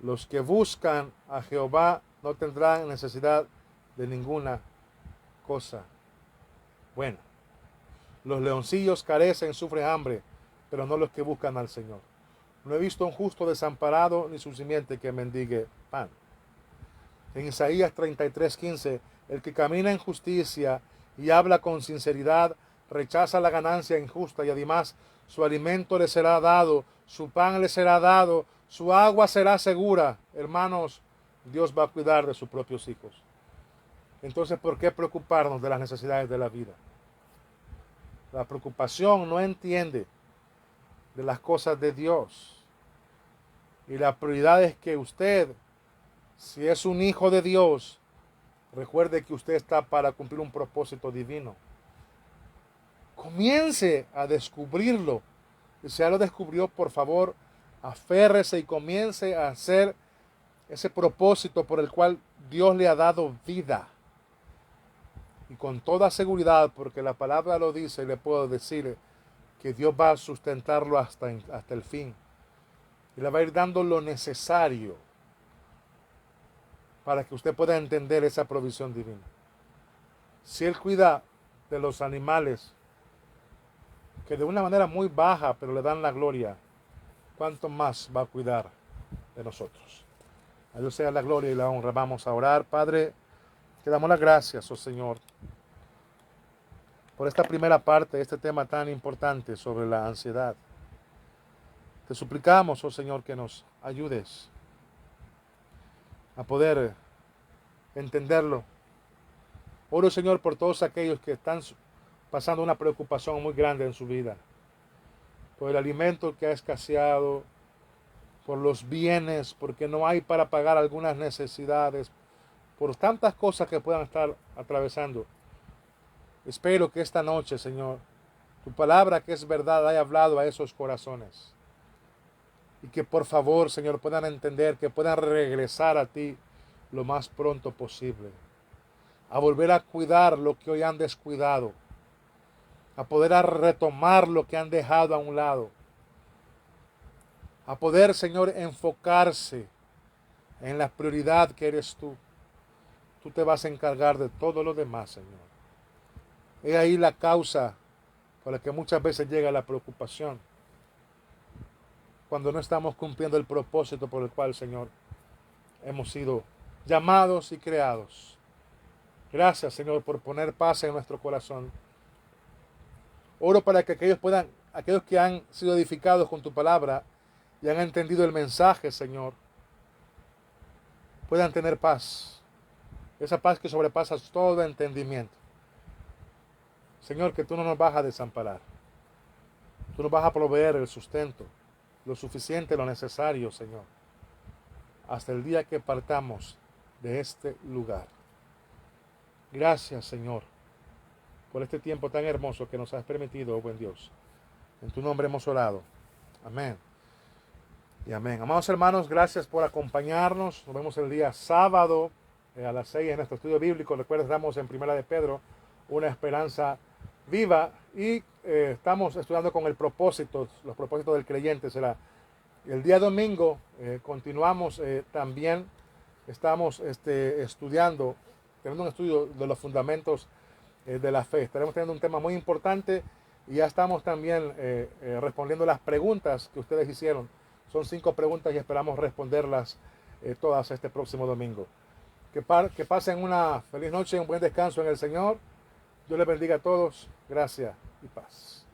los que buscan a Jehová no tendrán necesidad de ninguna cosa buena. Los leoncillos carecen, sufren hambre, pero no los que buscan al Señor. No he visto un justo desamparado, ni su simiente que mendigue pan. En Isaías 33:15, el que camina en justicia y habla con sinceridad, rechaza la ganancia injusta y además su alimento le será dado, su pan le será dado, su agua será segura. Hermanos, Dios va a cuidar de sus propios hijos. Entonces, ¿por qué preocuparnos de las necesidades de la vida? La preocupación no entiende de las cosas de Dios. Y la prioridad es que usted, si es un hijo de Dios, recuerde que usted está para cumplir un propósito divino. Comience a descubrirlo. Y si ya lo descubrió, por favor, aférrese y comience a hacer ese propósito por el cual Dios le ha dado vida. Y con toda seguridad, porque la palabra lo dice, le puedo decir que Dios va a sustentarlo hasta el fin. Y le va a ir dando lo necesario para que usted pueda entender esa provisión divina. Si Él cuida de los animales, que de una manera muy baja, pero le dan la gloria, ¿cuánto más va a cuidar de nosotros? A Dios sea la gloria y la honra. Vamos a orar. Padre, te damos las gracias, oh Señor, por esta primera parte de este tema tan importante sobre la ansiedad. Te suplicamos, oh Señor, que nos ayudes a poder entenderlo. Oro, Señor, por todos aquellos que están pasando una preocupación muy grande en su vida, por el alimento que ha escaseado, por los bienes, porque no hay para pagar algunas necesidades, por tantas cosas que puedan estar atravesando. Espero que esta noche, Señor, tu palabra que es verdad haya hablado a esos corazones. Y que por favor, Señor, puedan entender, que puedan regresar a ti lo más pronto posible. A volver a cuidar lo que hoy han descuidado. A poder retomar lo que han dejado a un lado. A poder, Señor, enfocarse en la prioridad que eres tú. Tú te vas a encargar de todo lo demás, Señor. He ahí la causa por la que muchas veces llega la preocupación. Cuando no estamos cumpliendo el propósito por el cual, Señor, hemos sido llamados y creados. Gracias, Señor, por poner paz en nuestro corazón. Oro para que aquellos que han sido edificados con tu palabra y han entendido el mensaje, Señor, puedan tener paz. Esa paz que sobrepasa todo entendimiento. Señor, que tú no nos vas a desamparar. Tú nos vas a proveer el sustento, lo suficiente, lo necesario, Señor, hasta el día que partamos de este lugar. Gracias, Señor, por este tiempo tan hermoso que nos has permitido, oh buen Dios. En tu nombre hemos orado. Amén. Y amén. Amados hermanos, gracias por acompañarnos. Nos vemos el día sábado a las 6 en nuestro estudio bíblico. Recuerda, estamos en Primera de Pedro, una esperanza viva, y estamos estudiando con los propósitos del creyente. Será el día domingo. Continuamos también, estamos estudiando, teniendo un estudio de los fundamentos de la fe. Estaremos teniendo un tema muy importante y ya estamos también respondiendo las preguntas que ustedes hicieron. Son 5 preguntas y esperamos responderlas todas este próximo domingo. Que pasen una feliz noche y un buen descanso en el Señor. Dios les bendiga a todos. Gracias y paz.